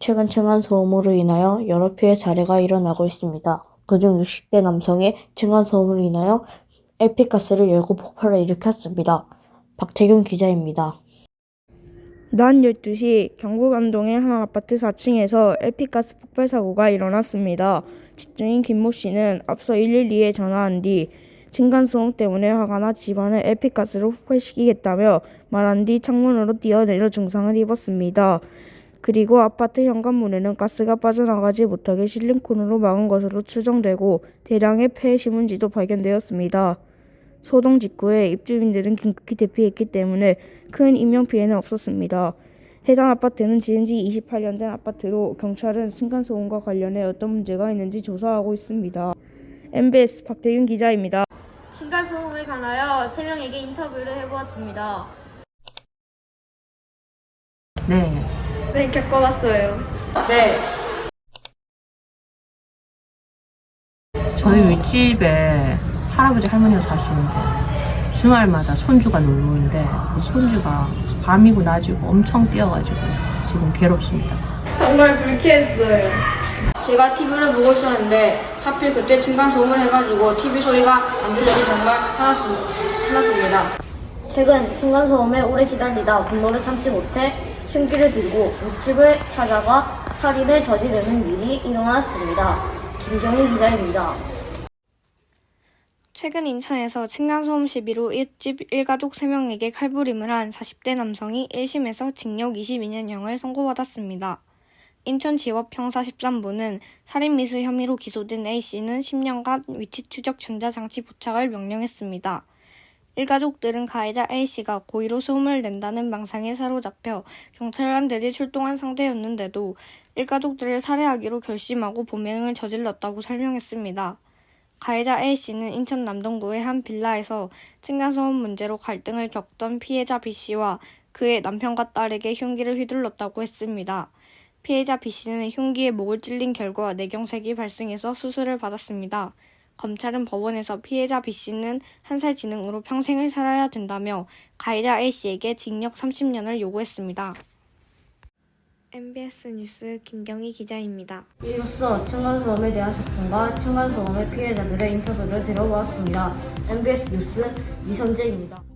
최근 층간소음으로 인하여 여러 피해 사례가 일어나고 있습니다. 그중 60대 남성의 층간소음으로 인하여 LP가스를 열고 폭발을 일으켰습니다. 박태균 기자입니다. 낮 12시 경북 안동의 한 아파트 4층에서 LP가스 폭발 사고가 일어났습니다. 집주인 김모 씨는 앞서 112에 전화한 뒤 층간소음 때문에 화가 나 집안을 LP가스로 폭발시키겠다며 말한 뒤 창문으로 뛰어내려 중상을 입었습니다. 그리고 아파트 현관문에는 가스가 빠져나가지 못하게 실리콘으로 막은 것으로 추정되고 대량의 폐 신문지도 발견되었습니다. 소동 직후에 입주민들은 긴급히 대피했기 때문에 큰 인명피해는 없었습니다. 해당 아파트는 지은 지 28년 된 아파트로 경찰은 층간소음과 관련해 어떤 문제가 있는지 조사하고 있습니다. MBS 박태균 기자입니다. 층간소음에 관하여 3명에게 인터뷰를 해보았습니다. 네, 겪어봤어요. 네. 저희 윗집에 할아버지 할머니가 사시는데 주말마다 손주가 놀러 오는데 그 손주가 밤이고 낮이고 엄청 뛰어가지고 지금 괴롭습니다. 정말 불쾌했어요. 제가 TV를 보고 있었는데 하필 그때 층간소음을 해가지고 TV 소리가 안 들려서 정말 화났습니다. 최근 층간소음에 오래 시달리다 분노를 참지 못해 흉기를 들고 윗집을 찾아가 살인을 저지르는 일이 일어났습니다. 김경희 기자입니다. 최근 인천에서 층간소음 시비로 1집 1가족 3명에게 칼부림을 한 40대 남성이 1심에서 징역 22년형을 선고받았습니다. 인천지법 형사 13부는 살인미수 혐의로 기소된 A씨는 10년간 위치 추적 전자장치 부착을 명령했습니다. 일가족들은 가해자 A씨가 고의로 소음을 낸다는 망상에 사로잡혀 경찰관들이 출동한 상태였는데도 일가족들을 살해하기로 결심하고 범행을 저질렀다고 설명했습니다. 가해자 A씨는 인천 남동구의 한 빌라에서 층간소음 문제로 갈등을 겪던 피해자 B씨와 그의 남편과 딸에게 흉기를 휘둘렀다고 했습니다. 피해자 B씨는 흉기에 목을 찔린 결과 뇌경색이 발생해서 수술을 받았습니다. 검찰은 법원에서 피해자 B씨는 한 살 지능으로 평생을 살아야 된다며 가해자 A씨에게 징역 30년을 요구했습니다. MBS 뉴스 김경희 기자입니다. 이로써 층간소음에 대한 접근과 층간소음의 피해자들의 인터뷰를 들어보았습니다. MBS 뉴스 이선재입니다.